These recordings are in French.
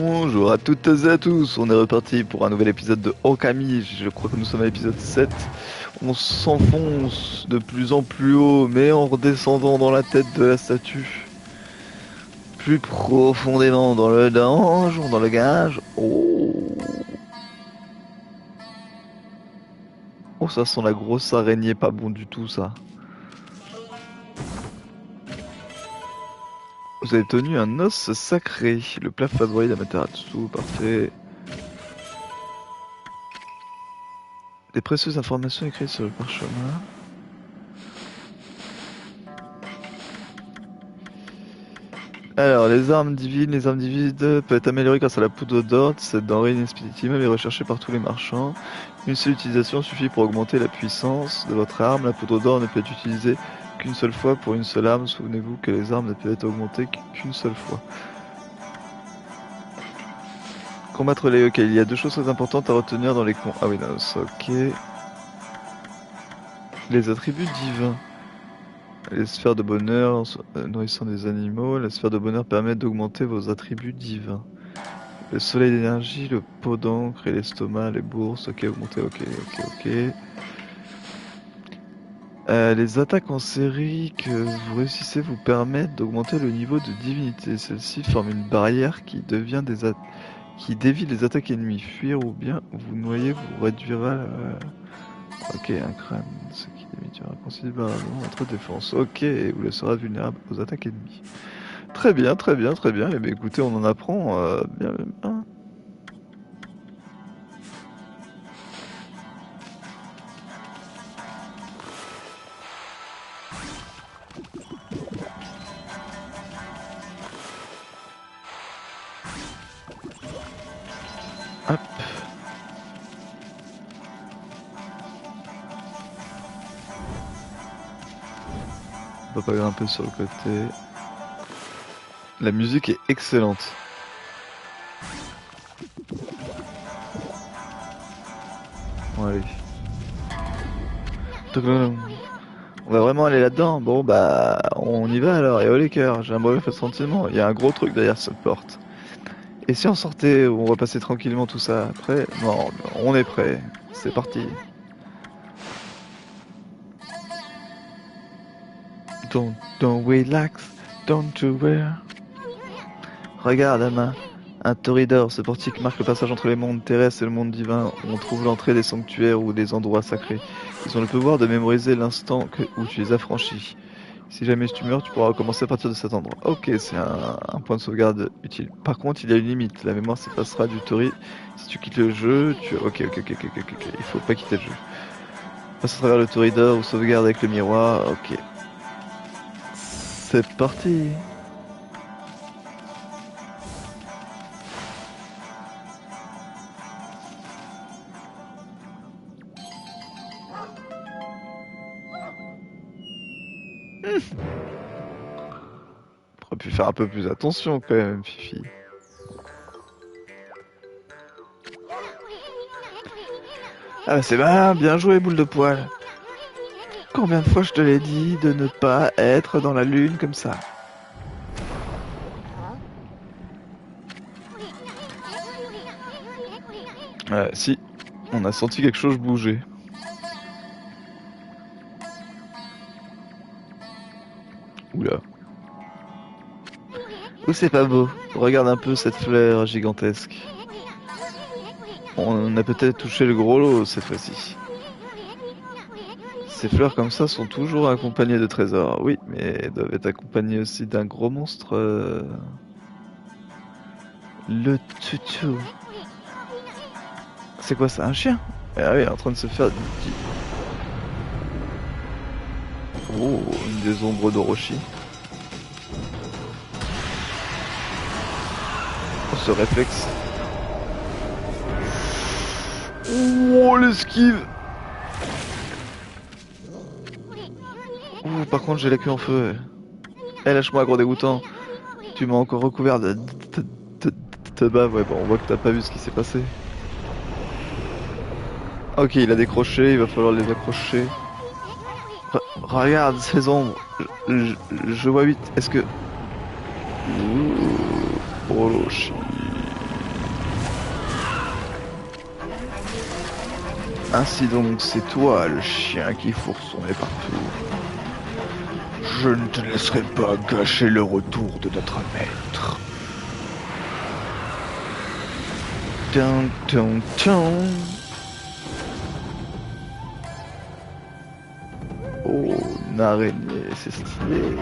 Bonjour à toutes et à tous, on est reparti pour un nouvel épisode de Okami, je crois que nous sommes à l'épisode 7. On s'enfonce de plus en plus haut, mais en redescendant dans la tête de la statue. Plus profondément dans le donjon, dans le gage. Oh, oh, ça sent la grosse araignée, pas bon du tout ça. Vous avez tenu un os sacré, le plat favori d'Amaterasu, parfait. Des précieuses informations écrites sur le parchemin. Alors, les armes divines peuvent être améliorées grâce à la poudre d'or. Cette denrée inexpéditive est recherchée par tous les marchands. Une seule utilisation suffit pour augmenter la puissance de votre arme. La poudre d'or ne peut être utilisée qu'une seule fois pour une seule arme. Souvenez-vous que les armes ne peuvent être augmentées qu'une seule fois. Combattre les ok. Il y a deux choses très importantes à retenir dans les combats. Ah oui, non, ça, ok. Les attributs divins. Les sphères de bonheur nourrissant des animaux. La sphère de bonheur permet d'augmenter vos attributs divins. Le soleil d'énergie, le pot d'encre et l'estomac, les bourses. Ok, augmenter, ok. Les attaques en série que vous réussissez vous permettent d'augmenter le niveau de divinité. Celle-ci forme une barrière qui dévie les attaques ennemies. Fuir ou bien vous noyer vous réduira Ok, un crâne, ce qui limitera considérablement votre défense. Ok, et vous laissera vulnérable aux attaques ennemies. Très bien. Eh bien, écoutez, on en apprend bien. Hein. Hop. On peut pas grimper sur le côté. La musique est excellente. Bon, allez. On va vraiment aller là-dedans. Bon, bah, on y va alors. Et oh les cœurs, j'ai un mauvais sentiment. Il y a un gros truc derrière cette porte. Et si on sortait, on repassait tranquillement tout ça après? Non, on est prêt. C'est parti. Don't relax, don't you wear. Regarde, Ama. Un corridor, ce portique marque le passage entre les mondes terrestres et le monde divin. On trouve l'entrée des sanctuaires ou des endroits sacrés. Ils ont le pouvoir de mémoriser l'instant où tu les as franchis. Si jamais tu meurs, tu pourras recommencer à partir de cet endroit. Ok, c'est un point de sauvegarde utile. Par contre, il y a une limite. La mémoire s'effacera du Tori. Si tu quittes le jeu, tu... Ok. Il faut pas quitter le jeu. Passe à travers le corridor ou sauvegarde avec le miroir. Ok. C'est parti. On aurait pu faire un peu plus attention quand même, Fifi. Ah, c'est bien joué, boule de poil. Combien de fois je te l'ai dit de ne pas être dans la lune comme ça? Si, on a senti quelque chose bouger. Oula. Ou c'est pas beau. Regarde un peu cette fleur gigantesque. On a peut-être touché le gros lot cette fois-ci. Ces fleurs comme ça sont toujours accompagnées de trésors. Oui, mais elles doivent être accompagnées aussi d'un gros monstre. Le tutu. C'est quoi ça, un chien? Ah oui, en train de se faire... Oh, une des ombres d'Orochi. Oh, ce réflexe. Oh, l'esquive. Ouh, par contre, j'ai la queue en feu. Eh, lâche-moi, gros dégoûtant. Tu m'as encore recouvert de bave. Ouais, bon, on voit que t'as pas vu ce qui s'est passé. Ok, il a décroché, il va falloir les accrocher. Regarde ces ombres. Je vois 8. Est-ce que... Ouh, Orochi. Ainsi donc, c'est toi le chien qui fourre son nez partout. Je ne te laisserai pas gâcher le retour de notre maître. Tum, tum, tum. Oh, une araignée, c'est stylé.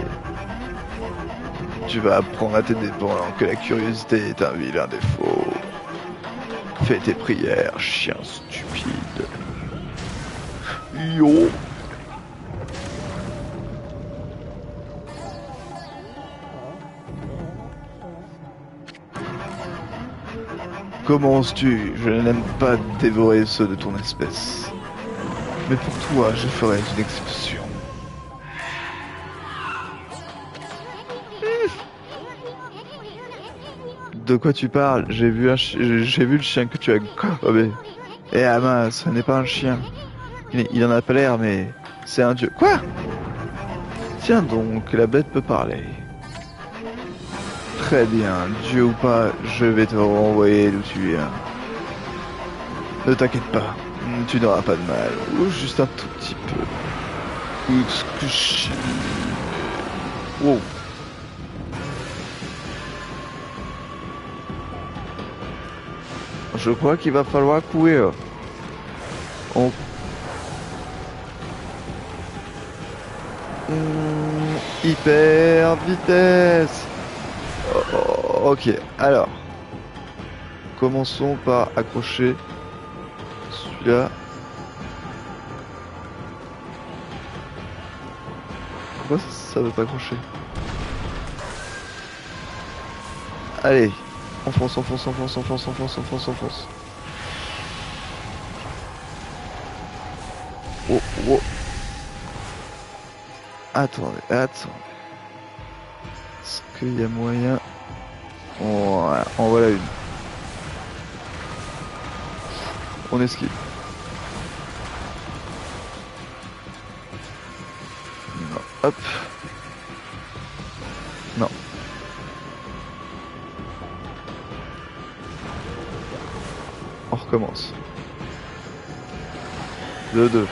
Tu vas apprendre à tes dépens que la curiosité est un vilain défaut. Fais tes prières, chien stupide. Yo. Commences-tu? Je n'aime pas dévorer ceux de ton espèce. Mais pour toi, je ferai une exception. De quoi tu parles? J'ai vu le chien que tu as gobé. Eh Ama, ce n'est pas un chien. Il en a pas l'air, mais c'est un dieu. Quoi? Tiens donc, la bête peut parler. Très bien, dieu ou pas, je vais te renvoyer d'où tu viens. Ne t'inquiète pas, tu n'auras pas de mal, ou juste un tout petit peu. Wow. Je crois qu'il va falloir courir. On... hyper vitesse. Ok, alors. Commençons par accrocher celui-là. Pourquoi ça veut pas accrocher? Allez, enfonce, enfonce, enfonce, enfonce, enfonce, enfonce, enfonce. Oh, oh. Attendez, attendez. Est-ce qu'il y a moyen? Voilà, en voilà une. On esquive. Non, hop. Non. On recommence. De deux.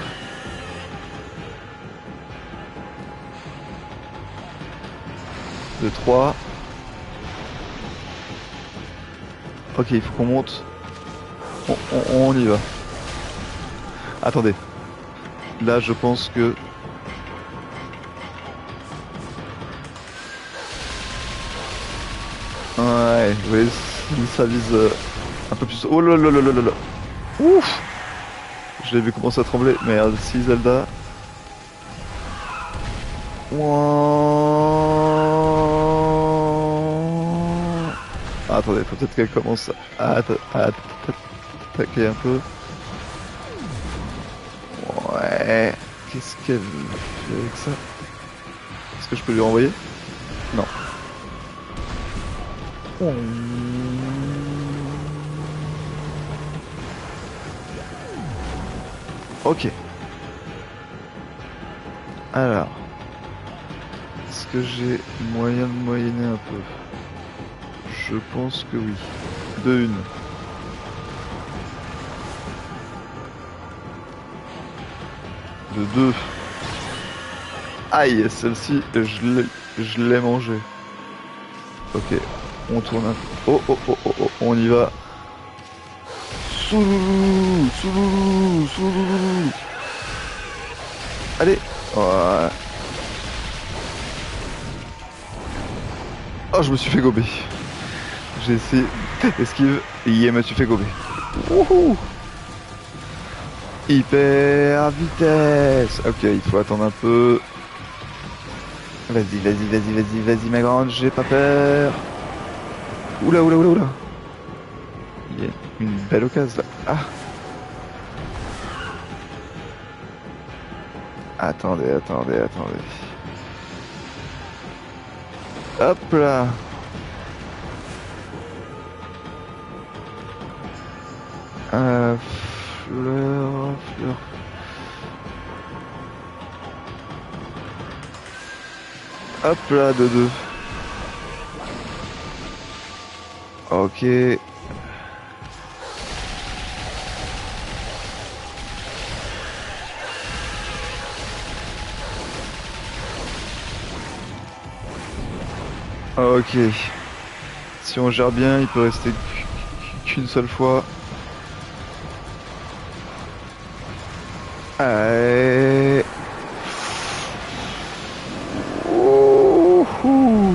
De 3. Ok, il faut qu'on monte. On y va. Attendez. Là, je pense que... Ouais, vous voyez, ça vise un peu plus... Oh là là là là là là. Ouf. Je l'ai vu commencer à trembler. Merde, si Zelda... Attendez, faut peut-être qu'elle commence à attaquer un peu. Ouais. Qu'est-ce qu'elle fait avec ça? Est-ce que je peux lui renvoyer? Non. Ok. Alors. Est-ce que j'ai moyen de moyenner un peu? Je pense que oui. De une. De deux. Aïe, celle-ci, je l'ai mangée. Ok, on tourne un peu. Oh, oh, oh, oh, oh, on y va. Souloulou, souloulou, souloulou. Allez. Ouais. Oh, je me suis fait gober. J'ai essayé d'esquive et je me suis fait gober. Wouhou. Hyper vitesse. Ok, il faut attendre un peu. Vas-y, vas-y, vas-y, vas-y, vas-y, ma grande, j'ai pas peur. Oula, oula, oula, oula. Il y a une belle occasion là. Ah. Attendez, attendez, attendez. Hop là. Fleur, fleur. Hop là, de deux. Ok. Ok. Si on gère bien, il peut rester qu'une seule fois. Allez. Ouhou.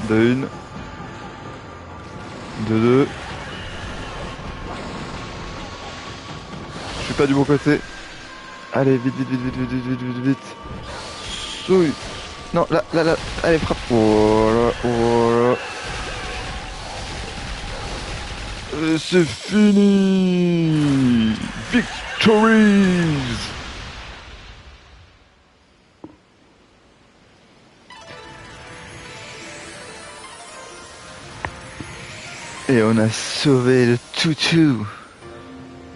De une. De deux. Je suis pas du bon côté. Allez, vite, vite, vite, vite, vite, vite, vite, vite, vite. Souille. Non, là, là, là. Allez, frappe. Voilà, voilà. C'est fini. Victories. Et on a sauvé le toutou.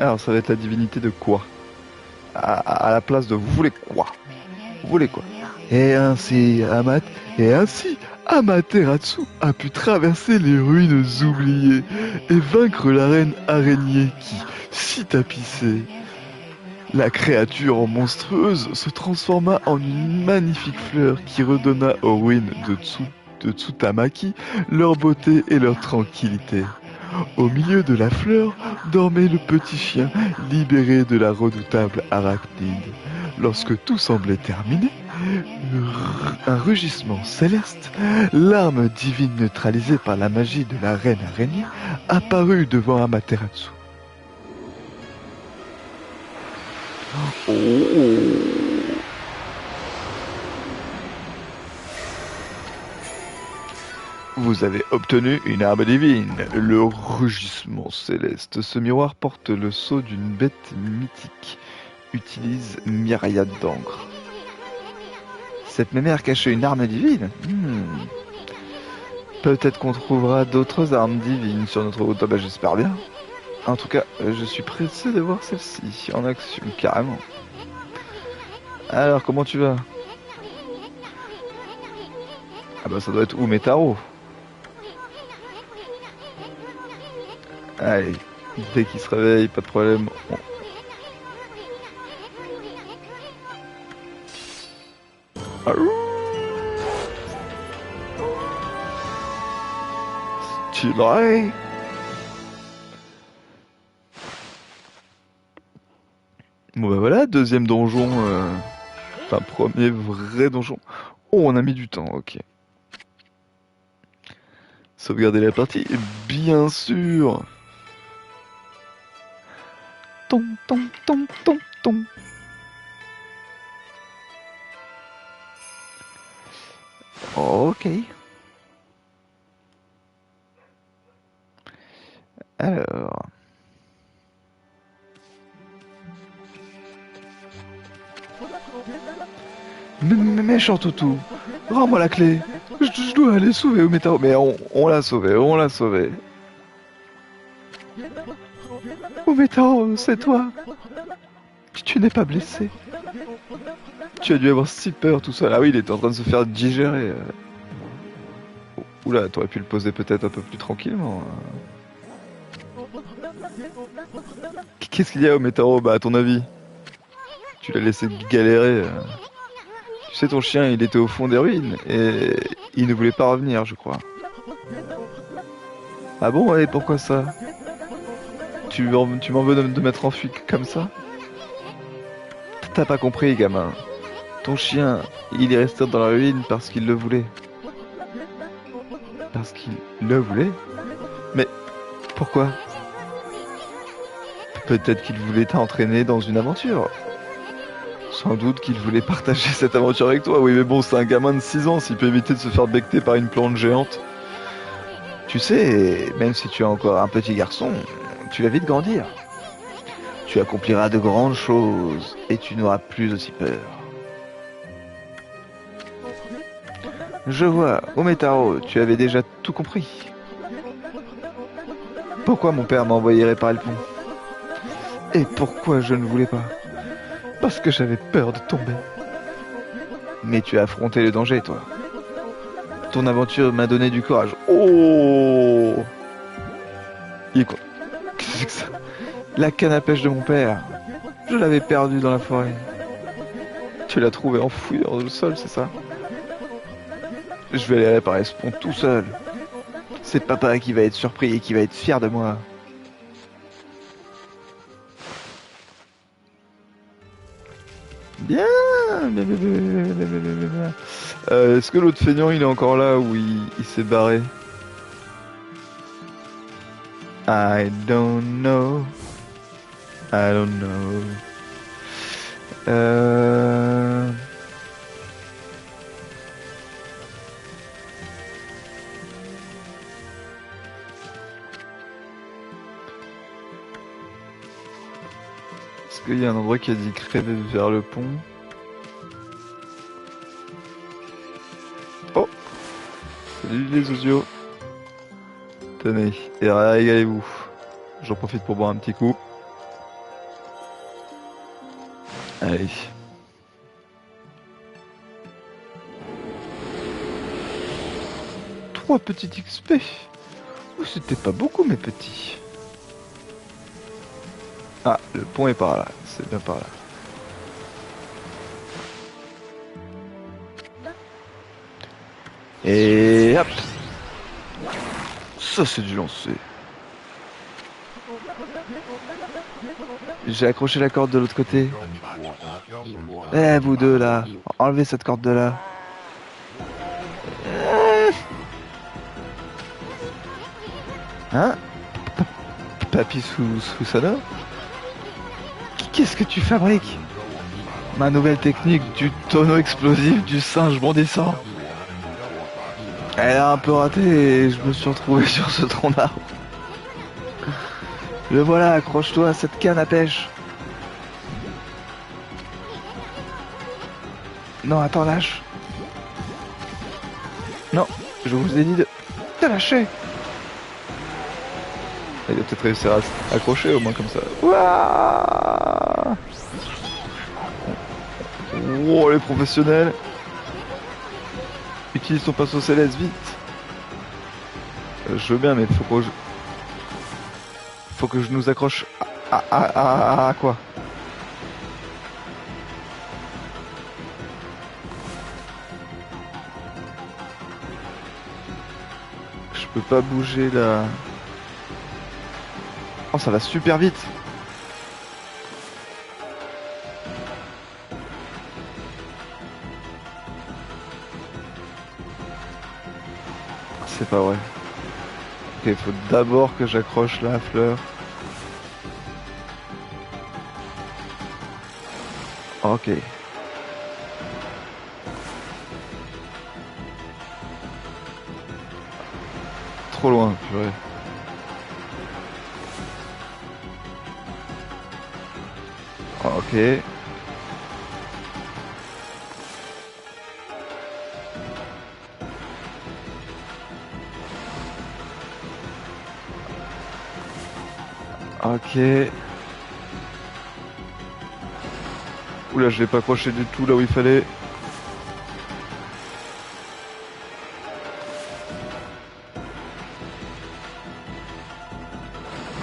Alors, ça va être la divinité de quoi? À la place de vous voulez quoi? Vous voulez quoi? Et ainsi, Amaterasu a pu traverser les ruines oubliées et vaincre la reine araignée qui, si tapissée, la créature monstrueuse se transforma en une magnifique fleur qui redonna aux ruines de Tsutamaki leur beauté et leur tranquillité. Au milieu de la fleur dormait le petit chien libéré de la redoutable arachnide. Lorsque tout semblait terminé, un rugissement céleste, l'arme divine neutralisée par la magie de la reine araignée, apparut devant Amaterasu. Oh. Vous avez obtenu une arme divine, le rugissement céleste. Ce miroir porte le sceau d'une bête mythique. Utilise myriade d'encre. Cette mémère cachait une arme divine. Peut-être qu'on trouvera d'autres armes divines sur notre route. Ah bah, j'espère bien. En tout cas, je suis pressé de voir celle-ci en action, carrément. Alors, comment tu vas? Ah bah ça doit être Umetaro. Allez, dès qu'il se réveille, pas de problème. Stylé. Bon bah voilà, deuxième donjon, enfin premier vrai donjon. Oh, on a mis du temps, ok. Sauvegarder la partie, bien sûr. Tom, tom, tom, tom, tom. Ok. Alors. Méchant toutou, rends-moi la clé. Je dois aller sauver Umetaro. Mais on l'a sauvé, on l'a sauvé. Umetaro, c'est toi. Tu n'es pas blessé. Tu as dû avoir si peur tout seul. Ah oui, il était en train de se faire digérer. Oula, t'aurais pu le poser peut-être un peu plus tranquillement. Qu'est-ce qu'il y a Umetaro? Bah à ton avis, tu l'as laissé galérer. Tu sais, ton chien, il était au fond des ruines et il ne voulait pas revenir, je crois. Ah bon, et pourquoi ça? Tu m'en veux de m'être enfui comme ça? T'as pas compris, gamin. Ton chien, il est resté dans la ruine parce qu'il le voulait. Parce qu'il le voulait? Mais pourquoi? Peut-être qu'il voulait t'entraîner dans une aventure. Sans doute qu'il voulait partager cette aventure avec toi. Oui, mais bon, c'est un gamin de 6 ans, s'il peut éviter de se faire becter par une plante géante. Tu sais, même si tu es encore un petit garçon, tu vas vite grandir. Tu accompliras de grandes choses et tu n'auras plus aussi peur. Je vois, Ometaro, tu avais déjà tout compris. Pourquoi mon père m'a envoyé réparer le pont? Et pourquoi je ne voulais pas? Parce que j'avais peur de tomber. Mais tu as affronté le danger, toi. Ton aventure m'a donné du courage. Oh! Il est quoi? Qu'est-ce que c'est que ça? La canne à pêche de mon père. Je l'avais perdue dans la forêt. Tu l'as trouvée enfouie dans le sol, c'est ça? Je vais aller réparer ce pont tout seul. C'est papa qui va être surpris et qui va être fier de moi. Bien, bien, bien, bien, bien, bien, bien, bien, bien. Est-ce que l'autre feignant il est encore là ou il s'est barré? I don't know. I don't know. Euh... Est-ce qu'il y a un endroit qui a dit crever vers le pont? Oh! Salut les osios. Tenez, et régalez-vous. J'en profite pour boire un petit coup. Allez. Trois petits XP. Oh, c'était pas beaucoup mes petits. Ah, le pont est par là. C'est bien par là. Et hop! Ça c'est du lancer. J'ai accroché la corde de l'autre côté. Eh vous deux là, enlevez cette corde de là. Hein? Papy sous Sada? Qu'est-ce que tu fabriques? Ma nouvelle technique du tonneau explosif du singe bondissant. Elle a un peu raté et je me suis retrouvé sur ce tronc d'arbre. Le voilà, accroche-toi à cette canne à pêche. Non, attends, lâche. Non, je vous ai dit de... T'as lâché. Il va peut-être réussir à s'accrocher au moins comme ça. Ouah. Oh, les professionnels. Utilise ton pinceau céleste, vite. Je veux bien, mais faut que je nous accroche à quoi? Je peux pas bouger là. Oh, ça va super vite. C'est pas vrai. Ok, il faut d'abord que j'accroche la fleur. Ok. Trop loin, purée. Ok. Ok. Oula, je l'ai pas accroché du tout là où il fallait.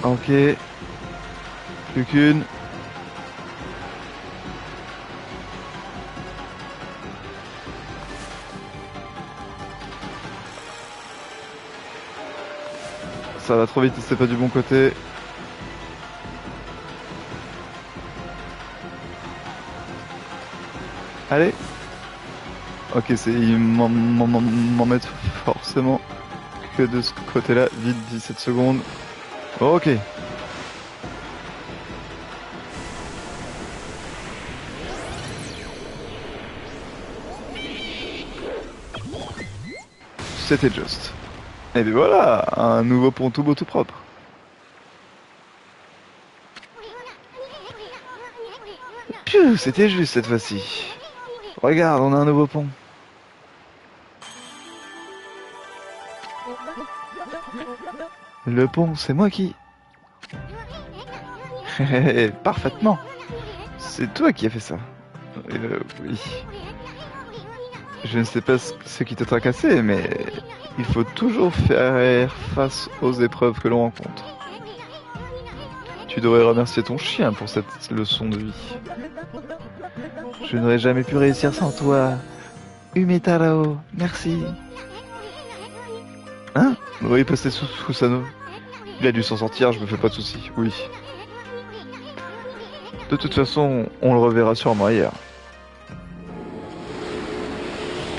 Ok. Plus qu'une. Ça va trop vite, c'est pas du bon côté. Allez. Ok, ils m'en mettent forcément que de ce côté-là. Vite, 17 secondes. Ok. C'était juste. Et bien voilà, un nouveau pont tout beau tout propre. Piou, c'était juste cette fois-ci. Regarde, on a un nouveau pont. Le pont, c'est moi qui... Parfaitement. C'est toi qui as fait ça. Oui. Je ne sais pas ce qui t'a tracassé, mais il faut toujours faire face aux épreuves que l'on rencontre. Tu devrais remercier ton chien pour cette leçon de vie. Je n'aurais jamais pu réussir sans toi. Umetarao, merci. Hein? Oui, passer sous Susano. Il a dû s'en sortir, je me fais pas de soucis, oui. De toute façon, on le reverra sûrement ailleurs.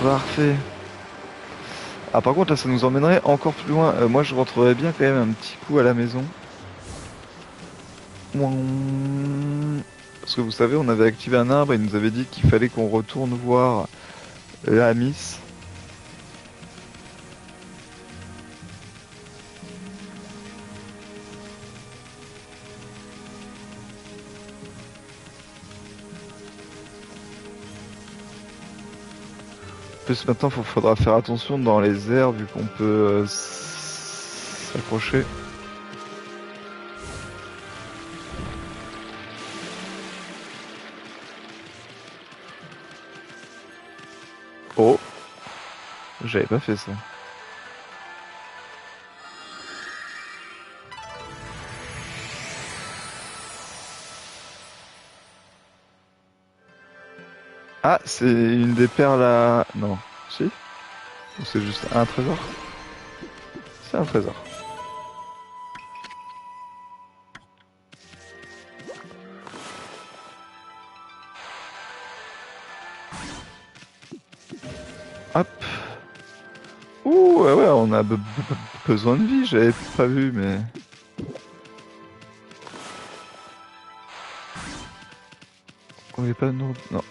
Parfait. Ah, par contre, là, ça nous emmènerait encore plus loin. Moi, je rentrerais bien quand même un petit coup à la maison. Ouin. Parce que vous savez, on avait activé un arbre et il nous avait dit qu'il fallait qu'on retourne voir la Miss. En plus, maintenant, il faudra faire attention dans les airs vu qu'on peut s'accrocher. Oh, j'avais pas fait ça. Ah, c'est une des perles à... Non, si? Ou c'est juste un trésor? C'est un trésor. Hop. Ouh, ouais, ouais, on a besoin de vie, j'avais pas vu, mais... On est pas non. Non.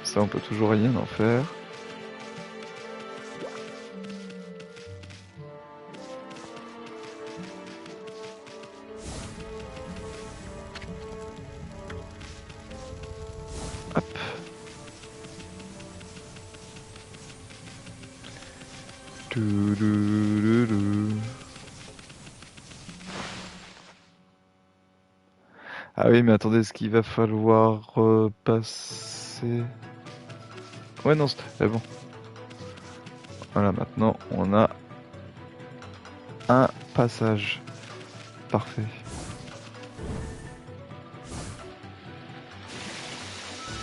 Ça, on peut toujours rien en faire. Hop. Toulouloulou. Ah oui, mais attendez, est-ce qu'il va falloir passer... Ouais, non, c'est bon. Voilà, maintenant, on a un passage. Parfait.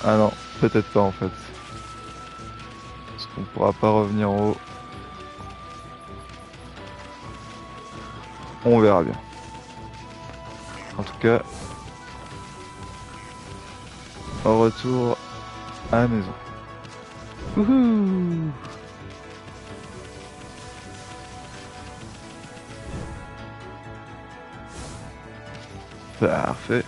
Ah non, peut-être pas en fait. Parce qu'on pourra pas revenir en haut. On verra bien. En tout cas, au retour à la maison. Wouhou! Parfait.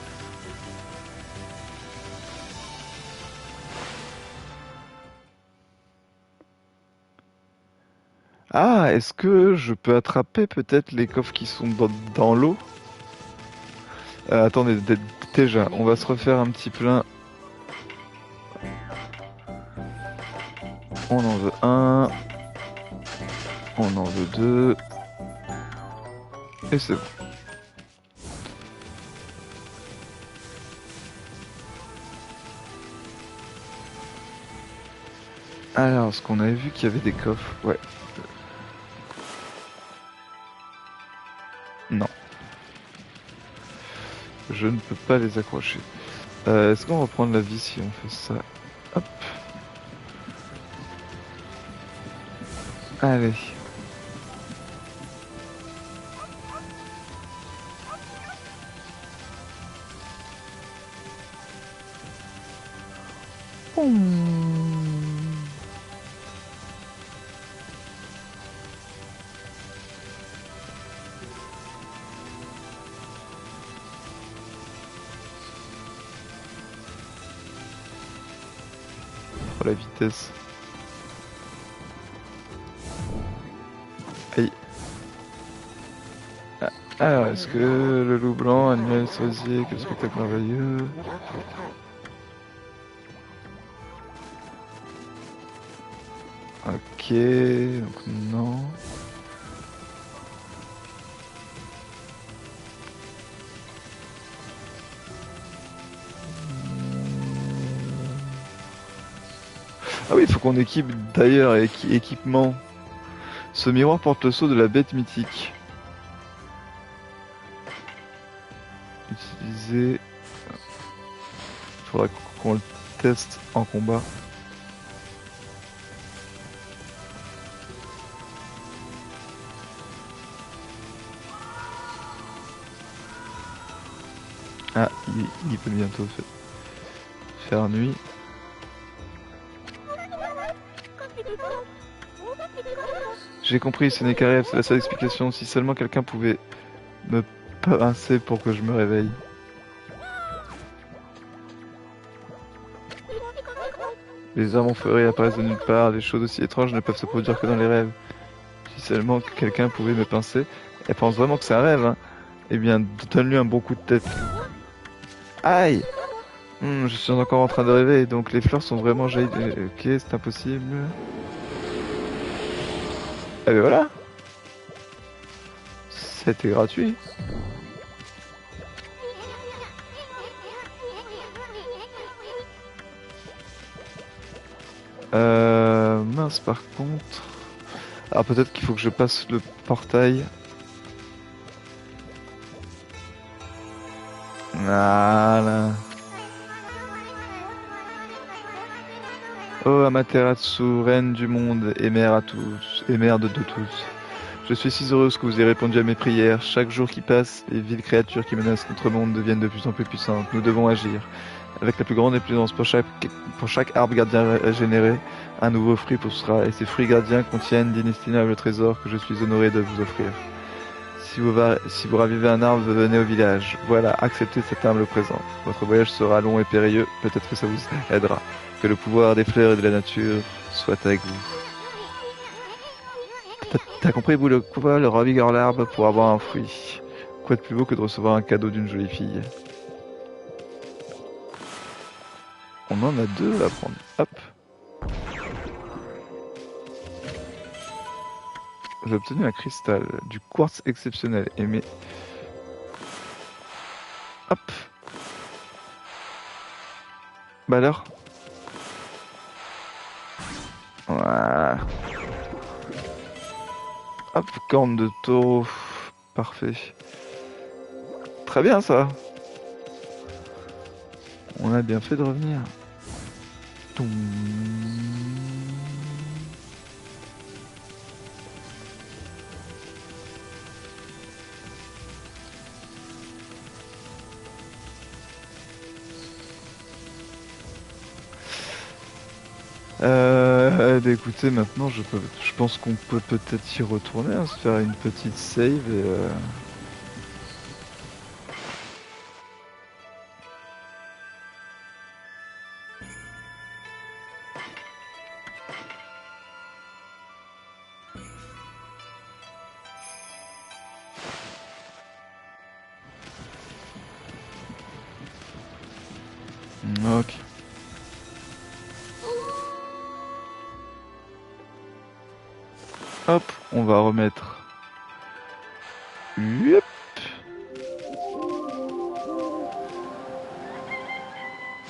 Ah, est-ce que je peux attraper peut-être les coffres qui sont dans l'eau? Attendez, déjà, on va se refaire un petit plein. On en veut un. On en veut deux. Et c'est bon. Alors, est-ce qu'on avait vu qu'il y avait des coffres? Ouais. Non. Je ne peux pas les accrocher. Est-ce qu'on va prendre la vie si on fait ça? Hop. Allez. Oh, la vitesse. Aïe. Ah, alors, est-ce que le loup blanc, animal cerisier, quel spectacle merveilleux. donc non. Ah oui, il faut qu'on équipe d'ailleurs équipement. Ce miroir porte le sceau de la bête mythique. Utiliser. Il faudra qu'on le teste en combat. Ah, il peut bientôt faire nuit. J'ai compris, ce n'est qu'un rêve, c'est la seule explication. Si seulement quelqu'un pouvait me pincer pour que je me réveille. Les hommes en forêt apparaissent de nulle part, des choses aussi étranges ne peuvent se produire que dans les rêves. Si seulement quelqu'un pouvait me pincer. Elle pense vraiment que c'est un rêve, hein. Eh bien, donne-lui un bon coup de tête. Aïe! Je suis encore en train de rêver, donc les fleurs sont vraiment jaillies. Ok, c'est impossible. Eh ben voilà! C'était gratuit. Mince par contre. Alors peut-être qu'il faut que je passe le portail. Voilà. Oh Amaterasu, reine du monde et mère à tous, et mère de tous. Je suis si heureuse que vous ayez répondu à mes prières. Chaque jour qui passe, les viles créatures qui menacent notre monde deviennent de plus en plus puissantes. Nous devons agir. Avec la plus grande influence pour chaque arbre gardien généré, un nouveau fruit poussera, et ces fruits gardiens contiennent d'inestimables trésors que je suis honoré de vous offrir. Si vous ravivez un arbre, venez au village. Voilà, acceptez cet humble présent. Votre voyage sera long et périlleux, peut-être que ça vous aidera. Que le pouvoir des fleurs et de la nature soit avec vous. T'as compris, bout le quoi, le ravigueur l'arbre pour avoir un fruit. Quoi de plus beau que de recevoir un cadeau d'une jolie fille? On en a deux à prendre. Hop. J'ai obtenu un cristal, du quartz exceptionnel. Aimé. Hop. Bah alors. Voilà. Hop, corne de taureau. Parfait. Très bien ça. On a bien fait de revenir. Toum. Bah écoutez, maintenant je pense qu'on peut peut-être y retourner, hein, se faire une petite save et ok. Hop, on va remettre. Yup.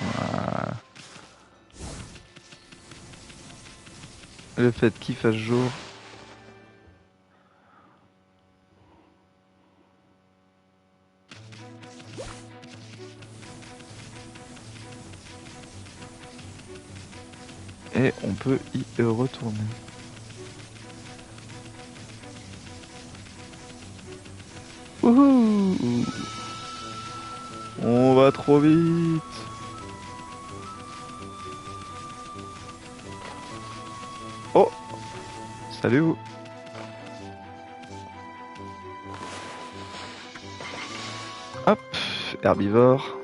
Voilà. Le fait qu'il fasse jour. Et on peut y retourner. Wouhou! On va trop vite. Oh! Salut vous! Hop! Herbivore.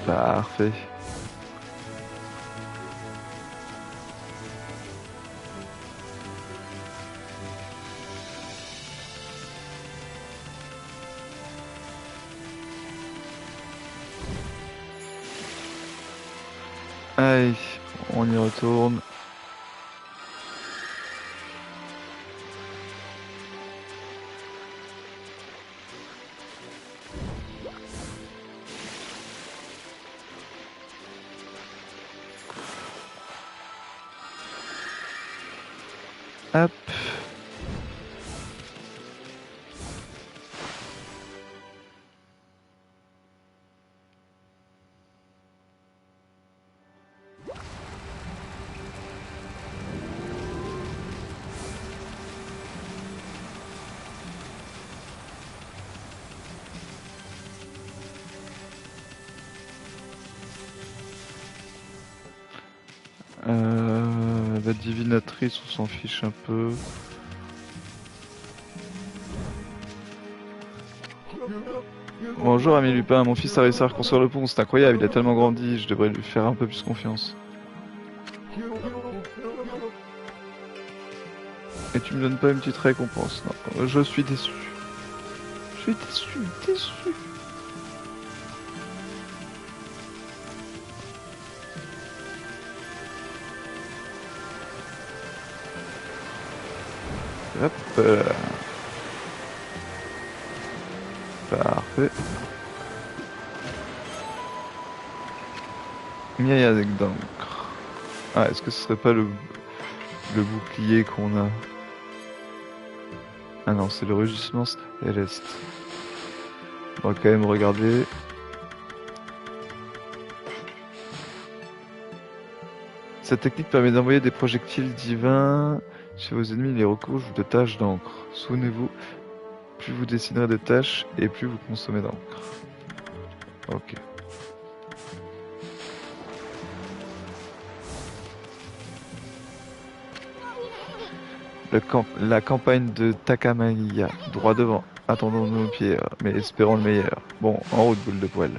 Parfait. Allez, on y retourne. Hop. La divinatrice, on s'en fiche un peu. Bonjour ami Lupin, mon fils a réussi à reconstruire le pont, c'est incroyable, il a tellement grandi, je devrais lui faire un peu plus confiance. Et tu me donnes pas une petite récompense? Non, je suis déçu. Je suis déçu. Hop là. Parfait. Miaille avec d'encre. Ah, est-ce que ce serait pas le bouclier qu'on a? Ah non, c'est le rugissement céleste. On va quand même regarder. Cette technique permet d'envoyer des projectiles divins chez vos ennemis, les recouvrent de taches d'encre. Souvenez-vous, plus vous dessinerez de taches et plus vous consommez d'encre. Ok. La campagne de Takamaya, droit devant. Attendons nos pieds, mais espérons le meilleur. Bon, en route, boule de poil.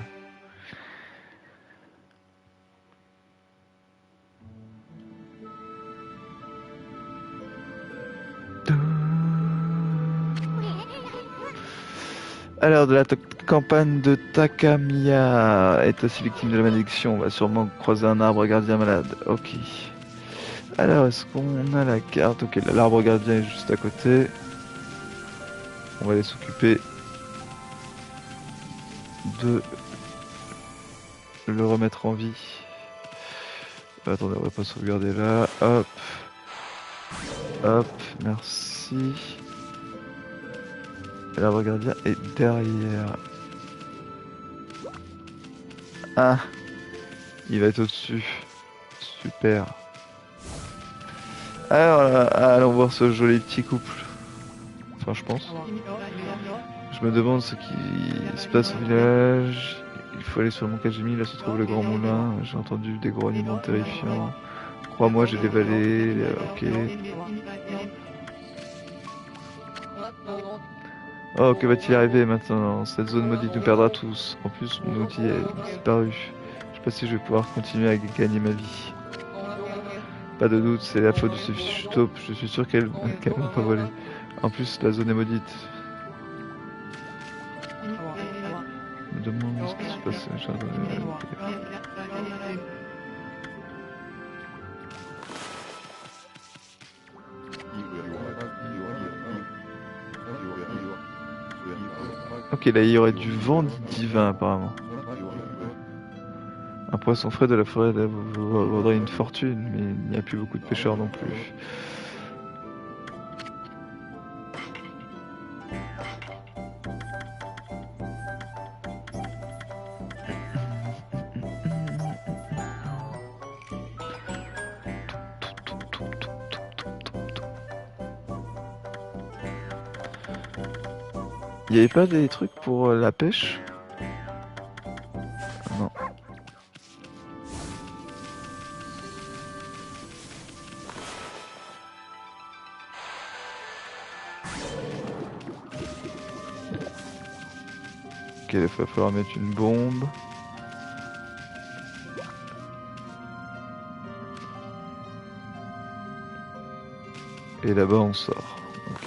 Alors, de la campagne de Takamiya est aussi victime de la malédiction. On va sûrement croiser un arbre gardien malade. Ok. Alors, est-ce qu'on a la carte? Ok, l'arbre gardien est juste à côté. On va aller s'occuper de le remettre en vie. Attendez, on va pas sauvegarder là. Hop. Hop, merci. L'arbre gardien est derrière. Ah, il va être au-dessus. Super. Alors, allons voir ce joli petit couple. Enfin, je pense. Je me demande ce qui se passe au village. Il faut aller sur le mont Kajimi, là se trouve le grand moulin. J'ai entendu des grognements terrifiants. Crois-moi, j'ai des vallées. Ok. Oh, que va-t-il arriver maintenant? Cette zone maudite nous perdra tous. En plus, mon outil est disparu. Je sais pas si je vais pouvoir continuer à gagner ma vie. Pas de doute, c'est la faute de ce fichu taupe. Je suis sûr qu'elle m'a pas volé. En plus, la zone est maudite. Je me demande ce qui se passe. Ok, là il y aurait du vent divin apparemment. Un poisson frais de la forêt là, vous vaudrait une fortune, mais il n'y a plus beaucoup de pêcheurs non plus. Il n'y avait pas des trucs pour la pêche? Non. Ok, il va falloir mettre une bombe. Et là-bas on sort. Ok.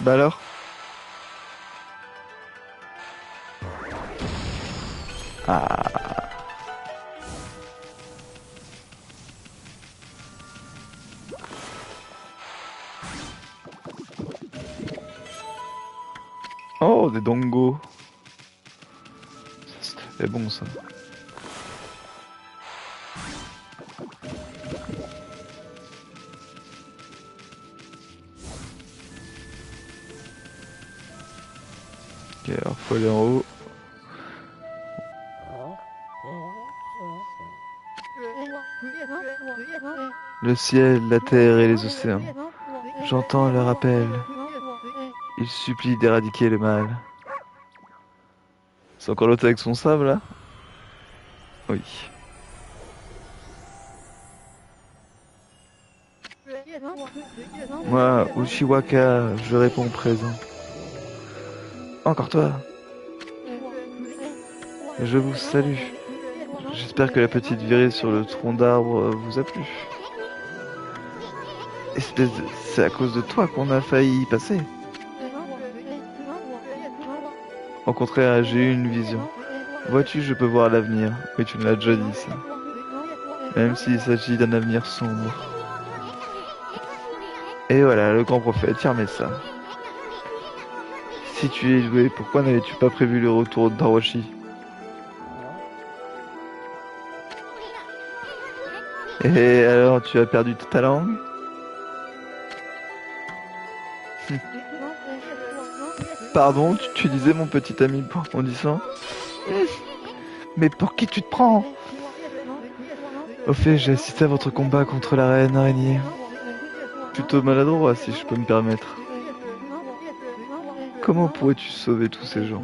Bah alors? Ah. Oh, des dongos. C'est bon ça. Ok, alors faut aller en haut. Le ciel, la terre et les océans. J'entends leur appel. Ils supplient d'éradiquer le mal. C'est encore l'autre avec son sable là? Oui. Moi, Ushiwaka, je réponds présent. Encore toi. Je vous salue. J'espère que la petite virée sur le tronc d'arbre vous a plu. Espèce de... C'est à cause de toi qu'on a failli y passer. Au contraire, j'ai eu une vision. Vois-tu, je peux voir l'avenir. Oui, tu me l'as déjà dit ça. Même s'il s'agit d'un avenir sombre. Et voilà, le grand prophète, fermez ça. Si tu es doué, pourquoi n'avais-tu pas prévu le retour d'Arwashi? Et alors, tu as perdu toute ta langue? Pardon, tu disais mon petit ami bondissant? Mais pour qui tu te prends? Au fait, j'ai assisté à votre combat contre la reine araignée. Plutôt maladroit, si je peux me permettre. Comment pourrais-tu sauver tous ces gens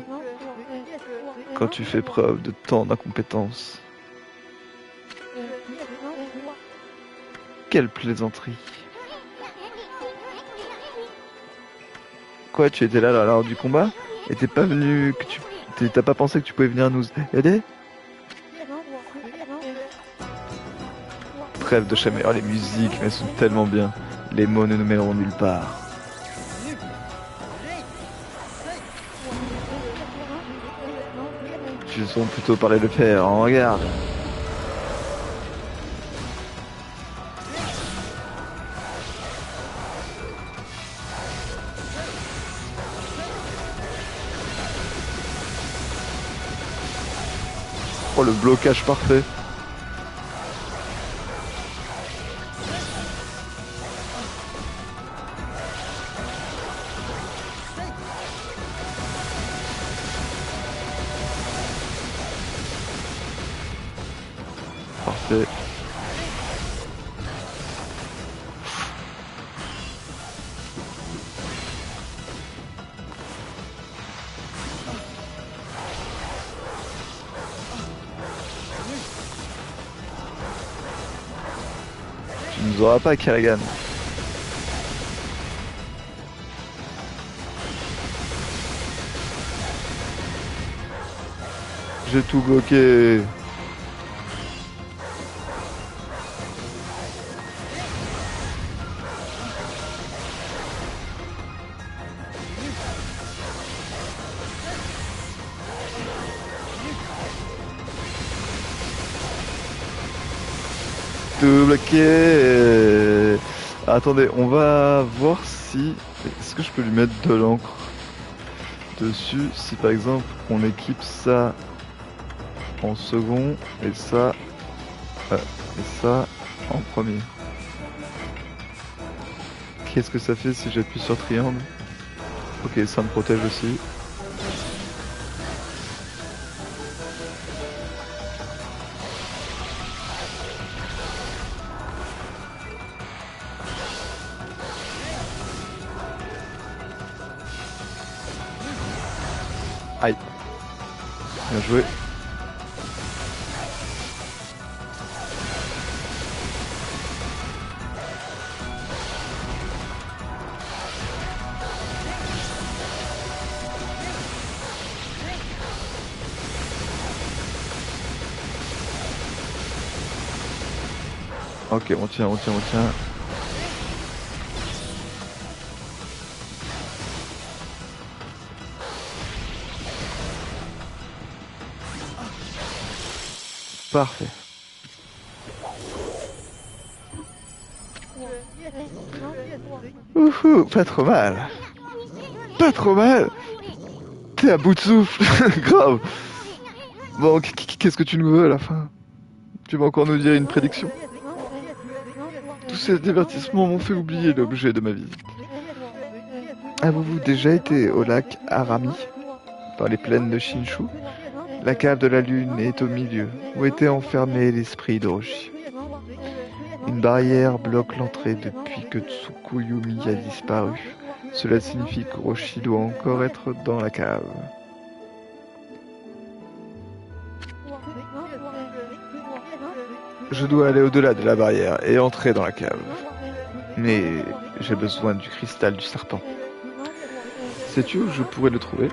quand tu fais preuve de tant d'incompétence? Quelle plaisanterie! Quoi, tu étais là lors du combat? Et t'es pas venu que tu... T'as pas pensé que tu pouvais venir nous aider? Trêve de chamailler. Oh, les musiques, elles sont tellement bien. Les mots ne nous mèneront nulle part. Tu sont plutôt parler de faire, hein, regarde. Oh, le blocage parfait. Parfait. Tu nous auras pas, Kerrigan. J'ai tout bloqué. Tout bloqué. Attendez, on va voir si... Est-ce que je peux lui mettre de l'encre dessus? Si par exemple on équipe ça en second et ça en premier. Qu'est-ce que ça fait si j'appuie sur triangle? Ok, ça me protège aussi. Aïe. Bien joué. Ok, on tient, on tient, on tient. Parfait. Ouhou, pas trop mal. Pas trop mal. T'es à bout de souffle. Grave. Bon, qu'est-ce que tu nous veux à la fin? Tu vas encore nous dire une prédiction? Tous ces divertissements m'ont fait oublier l'objet de ma visite. Avez-vous déjà été au lac Arami, dans les plaines de Shinshu? La cave de la lune est au milieu, où était enfermé l'esprit d'Orochi. Une barrière bloque l'entrée depuis que Tsukuyumi a disparu. Cela signifie qu'Orochi doit encore être dans la cave. Je dois aller au-delà de la barrière et entrer dans la cave. Mais j'ai besoin du cristal du serpent. Sais-tu où je pourrais le trouver?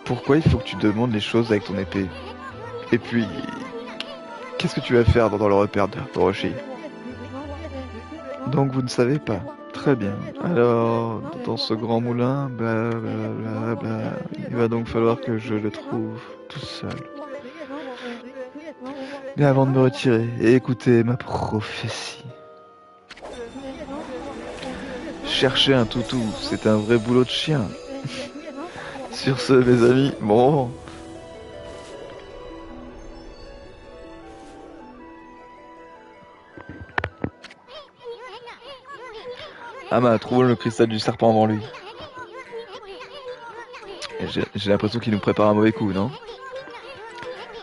Pourquoi il faut que tu demandes les choses avec ton épée? Et puis, qu'est-ce que tu vas faire dans le repère d'Orochi? Donc vous ne savez pas. Très bien. Alors, dans ce grand moulin, blablabla, il va donc falloir que je le trouve tout seul. Mais avant de me retirer et écouter ma prophétie. Chercher un toutou, c'est un vrai boulot de chien. Sur ce, mes amis, bon. Ama, trouvons le cristal du serpent avant lui. J'ai l'impression qu'il nous prépare un mauvais coup, non?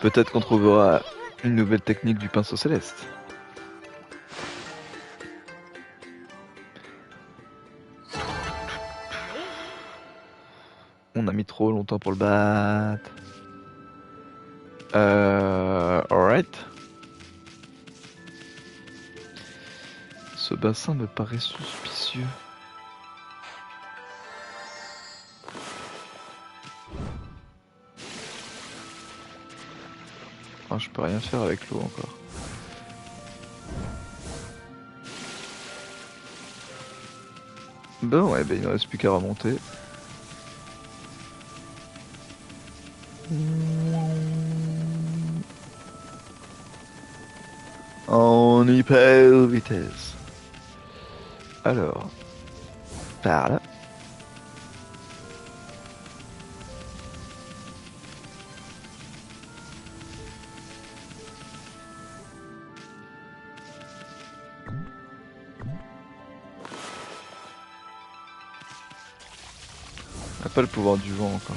Peut-être qu'on trouvera une nouvelle technique du pinceau céleste. On a mis trop longtemps pour le battre. Alright. Ce bassin me paraît suspicieux. Ah, je peux rien faire avec l'eau encore. Bon, ouais, ben il ne reste plus qu'à remonter. En hyper vitesse. Alors, par là. On n'a pas le pouvoir du vent encore.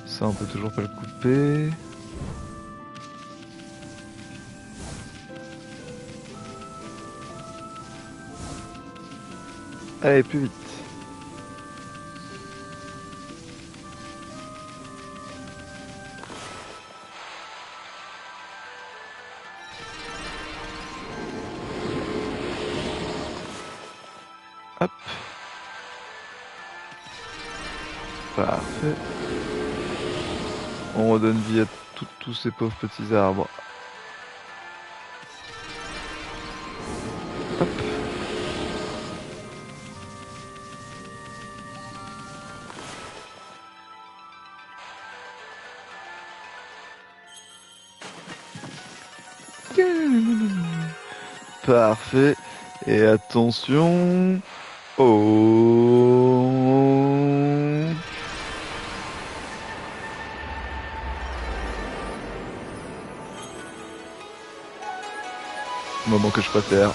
Ça, on peut toujours pas le couper. Allez, plus vite. Hop. Parfait. On redonne vie à tous ces pauvres petits arbres. Hop. Parfait. Et attention. Oh. Moment que je préfère.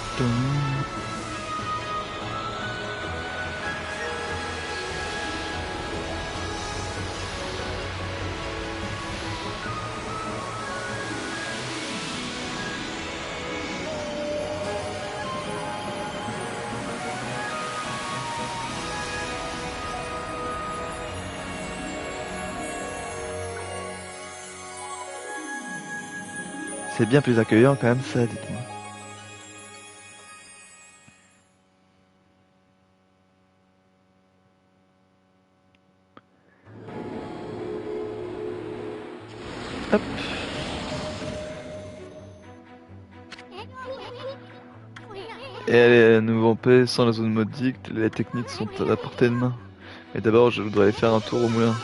C'est bien plus accueillant quand même ça, dites-moi. Hop. Et elle est à nouveau en paix, sans la zone maudite, les techniques sont à la portée de main. Mais d'abord, je voudrais aller faire un tour au moulin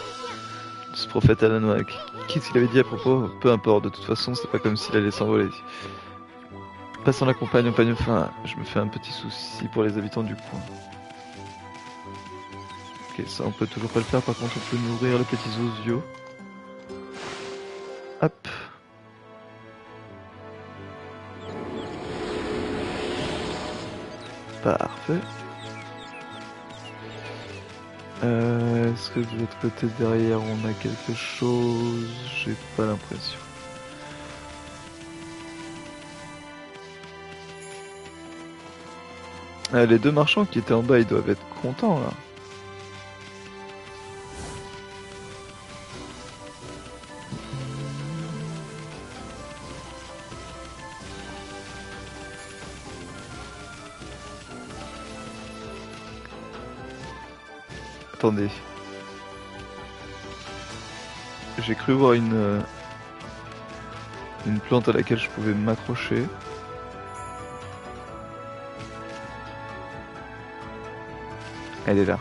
de ce prophète Alanwak. Qu'est-ce qu'il avait dit à propos? Peu importe, de toute façon, c'est pas comme s'il allait s'envoler. Passant la campagne en pagne fin, je me fais un petit souci pour les habitants du coin. Ok, ça on peut toujours pas le faire, par contre on peut nourrir les petits osios. Hop. Parfait. Est-ce que de l'autre côté derrière on a quelque chose? J'ai pas l'impression. Les deux marchands qui étaient en bas, ils doivent être contents là. Attendez. J'ai cru voir une plante à laquelle je pouvais m'accrocher. Elle est là.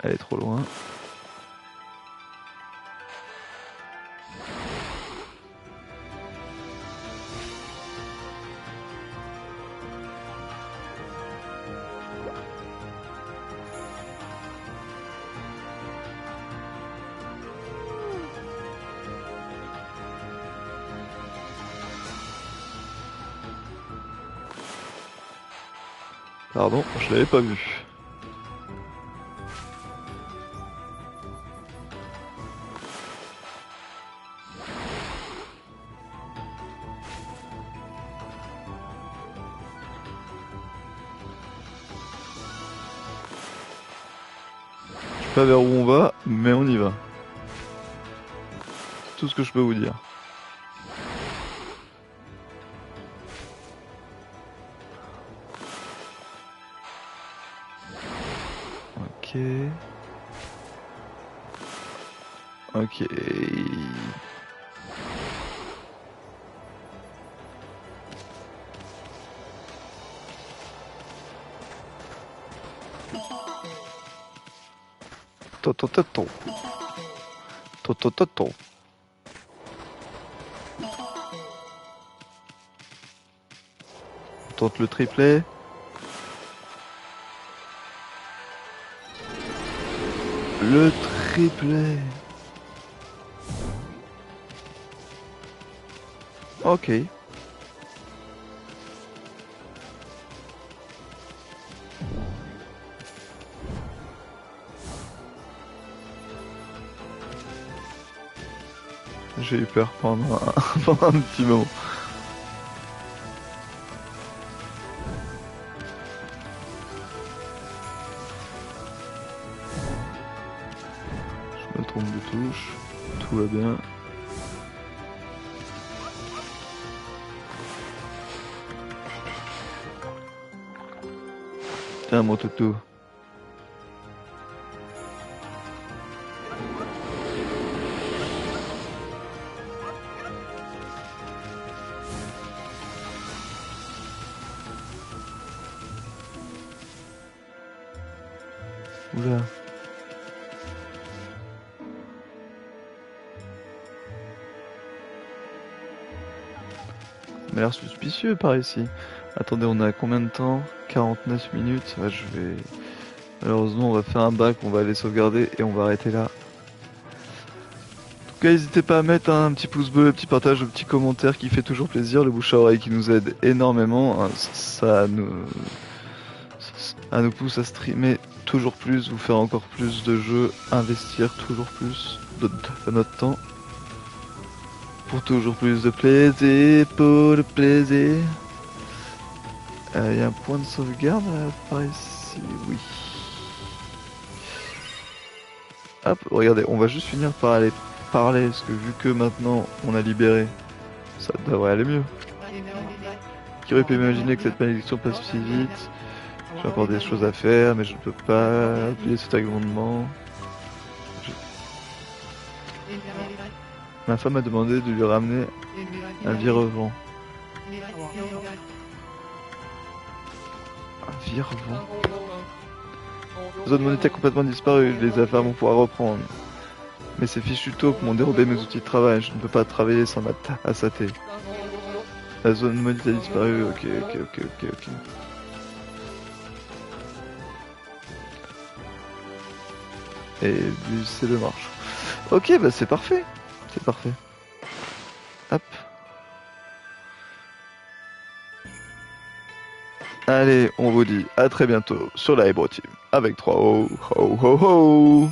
Elle est trop loin. Pardon, je l'avais pas vu. Je sais pas vers où on va, mais on y va. C'est tout ce que je peux vous dire. Ok. Ok. Totototo. Totototo. On tente le triplet. Le triplet. Ok. J'ai eu peur pendant pendant un petit moment. Je me trompe de touche. Tout va bien. Tiens mon toutou. Oula. Ça m'a l'air suspicieux par ici. Attendez, on a combien de temps? 49 minutes. Ouais, je vais... Malheureusement, on va faire un bac, on va aller sauvegarder et on va arrêter là. En tout cas, n'hésitez pas à mettre un petit pouce bleu, un petit partage, un petit commentaire qui fait toujours plaisir, le bouche à oreille qui nous aide énormément. Ça nous pousse à streamer toujours plus, vous faire encore plus de jeux, investir toujours plus de notre temps. Pour toujours plus de plaisir, pour le plaisir. Y a un point de sauvegarde par ici, oui. Hop, regardez, on va juste finir par aller parler, parce que vu que maintenant on a libéré, ça devrait aller mieux. Qui aurait pu imaginer que cette malédiction passe si vite? J'ai encore des choses à faire, mais je ne peux pas appuyer cet agrandement. Ma femme m'a demandé de lui ramener un vieux revent. Un virement. Zone monétaire complètement disparue, les affaires vont pouvoir reprendre. Mais ces fichus taupes m'ont dérobé mes outils de travail, je ne peux pas travailler sans ma ASAT. La zone monétaire a disparu, ok. Et c'est de marche. Ok, bah c'est parfait. C'est parfait. Hop. Allez, on vous dit à très bientôt sur la Ebro Team avec 3 ho ho ho ho.